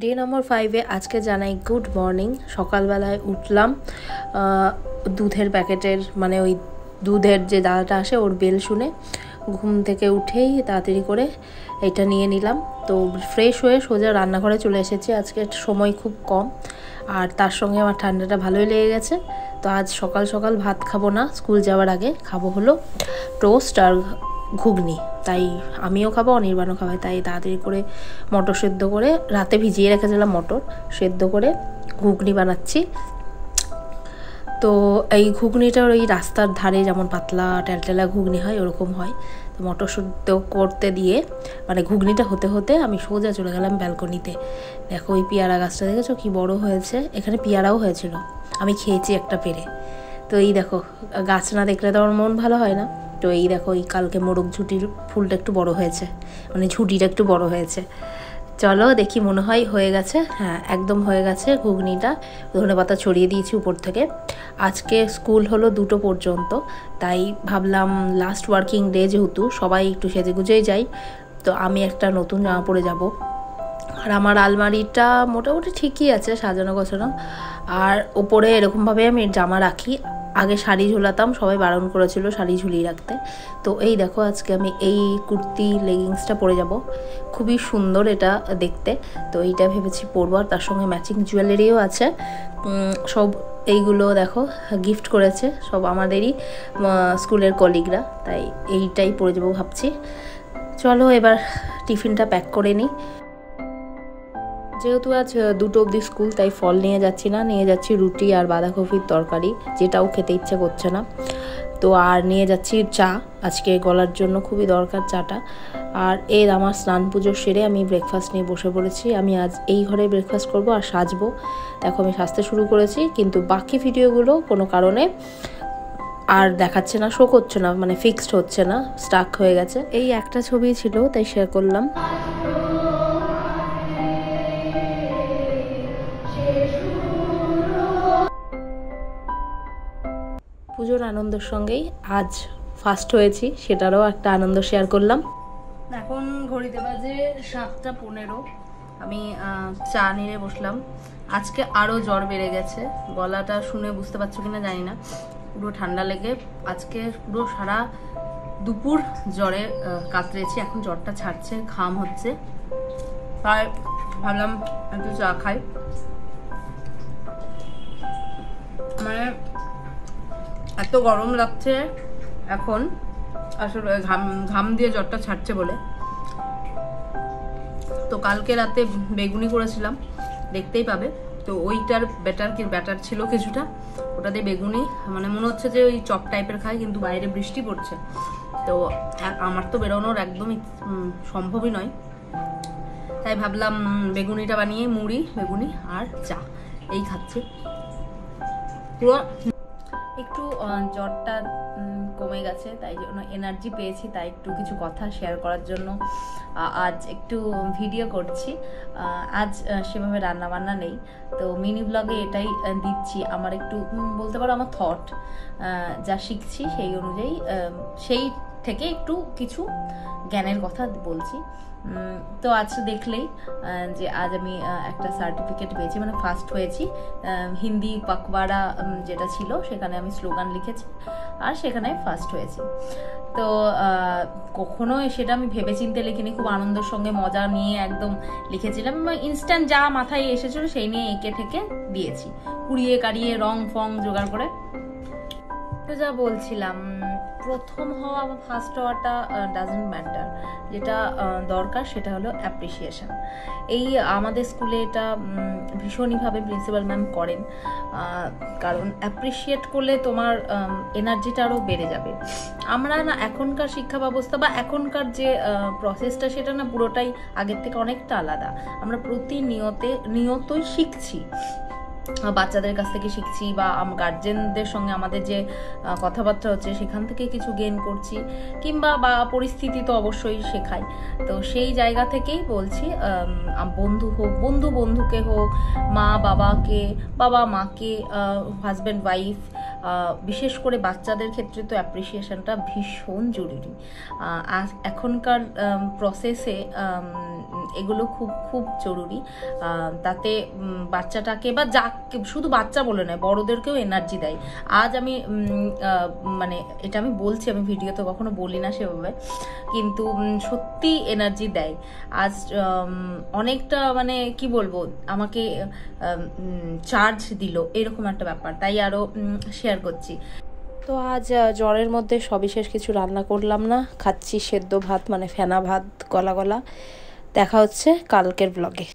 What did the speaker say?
Day নম্বর 5-এ আজকে জানাই good morning. সকালবেলায় উঠলাম, দুধের প্যাকেটের মানে ওই দুধের যে দাদাটা আসে ওর বেল শুনে ঘুম থেকে উঠেই তাড়াতাড়ি করে এটা নিয়ে নিলাম। তো ফ্রেশ হয়ে সোজা রান্নাঘরে চলে এসেছি। আজকে সময় খুব কম আর তার সঙ্গে আমার ঠান্ডাটা ভালোই লেগে গেছে। তো আজ সকাল সকাল ভাত খাবো না, স্কুল যাওয়ার আগে খাবো হলো টোস্ট আর ঘুগনি। তাই আমিও খাবো, অনির্বাণও খাবে। তাই তাড়াতাড়ি করে মটর সেদ্ধ করে, রাতে ভিজিয়ে রেখেছিলাম মটর, সেদ্ধ করে ঘুগনি বানাচ্ছি। তো এই ঘুগনিটার ওই রাস্তার ধারে যেমন পাতলা টেলটেলা ঘুগনি হয় ওরকম হয়। তো মটর সেদ্ধ করতে দিয়ে মানে ঘুগনিটা হতে হতে আমি সোজা চলে গেলাম ব্যালকনিতে। দেখো ওই পেয়ারা গাছটা দেখেছো কি বড় হয়েছে, এখানে পেয়ারাও হয়েছিল, আমি খেয়েছি একটা পেরে। তো এই দেখো, গাছ না দেখলে তো আমার মন ভালো হয় না। তো এই দেখো, এই কালকে মোরগ ঝুটির ফুলটা একটু বড় হয়েছে, মানে ঝুটিটা একটু বড় হয়েছে। চলো দেখি, মনে হয় হয়ে গেছে। হ্যাঁ, একদম হয়ে গেছে ঘুগনিটা। ধনেপাতা ছড়িয়ে দিয়েছি উপর থেকে। আজকে স্কুল হলো 2টো পর্যন্ত, তাই ভাবলাম লাস্ট ওয়ার্কিং ডে যেহেতু সবাই একটু সেজেগুজেই যাই, তো আমি একটা নতুন জামা পরে যাব। আর আমার আলমারিটা মোটামুটি ঠিকই আছে সাজানো গোছানো। আর ওপরে এরকমভাবে আমি জামা রাখি। আগে শাড়ি ঝুলাতাম, সবাই বারণ করেছিল শাড়ি ঝুলিয়ে রাখতে। তো এই দেখো, আজকে আমি এই কুর্তি লেগিংসটা পরে যাব, খুবই সুন্দর এটা দেখতে। তো এইটা ভেবেছি পরবো, আর তার সঙ্গে ম্যাচিং জুয়েলারিও আছে। সব এইগুলো দেখো গিফট করেছে সব আমাদেরই স্কুলের কলিগরা, তাই এইটাই পরে যাবো ভাবছি। চলো এবার টিফিনটা প্যাক করে নিই। যেহেতু আজ 2টো অবধি স্কুল, তাই ফল নিয়ে যাচ্ছি না, নিয়ে যাচ্ছি রুটি আর বাঁধাকপির তরকারি, যেটাও খেতে ইচ্ছে করছে না। তো আর নিয়ে যাচ্ছি চা, আজকে গলার জন্য খুবই দরকার চাটা। আর আমার স্নান পুজো সেরে আমি ব্রেকফাস্ট নিয়ে বসে পড়েছি। আমি আজ এই ঘরে ব্রেকফাস্ট করব আর সাজবো। দেখো আমি সাজতে শুরু করেছি, কিন্তু বাকি ভিডিওগুলো কোনো কারণে আর দেখাচ্ছে না, শো করছে না, মানে ফিক্সড হচ্ছে না, স্টাক হয়ে গেছে। এই একটা ছবি ছিল তাই শেয়ার করলাম। পুজোর আনন্দের সঙ্গেই আজ ফার্স্ট হয়েছি, সেটারও একটা আনন্দ শেয়ার করলাম। এখন ঘড়িতে বাজে 7:15। আমি চা নিয়ে বসলাম। আজকে আরও জ্বর বেড়ে গেছে, গলাটা শুনে বুঝতে পারছো কিনা জানি না, পুরো ঠান্ডা লেগে আজকে পুরো সারা দুপুর জ্বরে কাতরেছি। এখন জ্বরটা ছাড়ছে, ঘাম হচ্ছে, তাই ভাবলাম একটু চা খাই। মানে এত গরম লাগছে এখন, আসলে ঘাম দিয়ে জ্বরটা ছাড়ছে বলে। তো কালকে রাতে বেগুনি করেছিলাম, দেখতেই পাবে। তো ওইটার ব্যাটার ছিল কিছুটা, ওটা দিয়ে বেগুনি, মানে মনে হচ্ছে যে ওই চপ টাইপের খায়, কিন্তু বাইরে বৃষ্টি পড়ছে, তো আমার তো বেরোনোর একদমই সম্ভবই নয়। তাই ভাবলাম বেগুনিটা বানিয়ে মুড়ি, বেগুনি আর চা এই খাচ্ছি। পুরো একটু জ্বরটা কমে গেছে, তাই জন্য এনার্জি পেয়েছি, তাই একটু কিছু কথা শেয়ার করার জন্য আজ একটু ভিডিও করছি। আজ সেভাবে রান্না বান্না নেই, তো মিনি ব্লগে এটাই দিচ্ছি। আমার একটু বলতে পারো আমার থট, যা শিখছি সেই অনুযায়ী, সেই থেকে একটু কিছু জ্ঞানের কথা বলছি। তো আজ দেখলেই যে আজ আমি একটা সার্টিফিকেট পেয়েছি, মানে ফার্স্ট হয়েছি। হিন্দি পাকবাড়া যেটা ছিল সেখানে আমি স্লোগান লিখেছি আর সেখানে ফার্স্ট হয়েছি। তো কখনো সেটা আমি ভেবেচিন্তে লিখিনি, খুব আনন্দের সঙ্গে মজা নিয়ে একদম লিখেছিলাম। ইনস্ট্যান্ট যা মাথায় এসেছিল সেই নিয়ে এঁকে ঠেকে দিয়েছি, কুড়িয়ে কাড়িয়ে রং ফং জোগাড় করে। তো যা বলছিলাম, প্রথম হওয়া বা ফার্স্ট হওয়াটা ডাজন্ট ম্যাটার, যেটা দরকার সেটা হলো অ্যাপ্রিসিয়েশন। এই আমাদের স্কুলে এটা ভীষণইভাবে প্রিন্সিপাল ম্যাম করেন, কারণ অ্যাপ্রিসিয়েট করলে তোমার এনার্জিটা আরও বেড়ে যাবে। আমরা না এখনকার শিক্ষা ব্যবস্থা বা এখনকার যে প্রসেসটা, সেটা না পুরোটাই আগের থেকে অনেকটা আলাদা। আমরা প্রতিনিয়তই শিখছি, বাচ্চাদের কাছ থেকে শিখছি, বা গার্জেনদের সঙ্গে আমাদের যে কথাবার্তা হচ্ছে সেখান থেকে কিছু গেইন করছি, কিংবা বা পরিস্থিতি তো অবশ্যই শেখায়। তো সেই জায়গা থেকেই বলছি, বন্ধু হোক, বন্ধুকে হোক, মা বাবাকে, বাবা মাকে, হাজব্যান্ড ওয়াইফ, বিশেষ করে বাচ্চাদের ক্ষেত্রে তো অ্যাপ্রিসিয়েশনটা ভীষণ জরুরি। এখনকার প্রসেসে এগুলো খুব খুব জরুরি। তাতে বাচ্চাটাকে বা শুধু বাচ্চা বলে নয়, বড়োদেরকেও এনার্জি দেয়। আজ আমি মানে এটা আমি বলছি, আমি ভিডিওতে কখনো বলি না সেভাবে, কিন্তু সত্যি এনার্জি দেয়। আজ অনেকটা মানে কি বলবো, আমাকে চার্জ দিল, এরকম একটা ব্যাপার, তাই আরও শেয়ার করছি। তো আজ জ্বরের মধ্যে সবিশেষ কিছু রান্না করলাম না, খাচ্ছি সেদ্ধ ভাত, মানে ফেনা ভাত গলা গলা। দেখা হচ্ছে কালকের ব্লগে।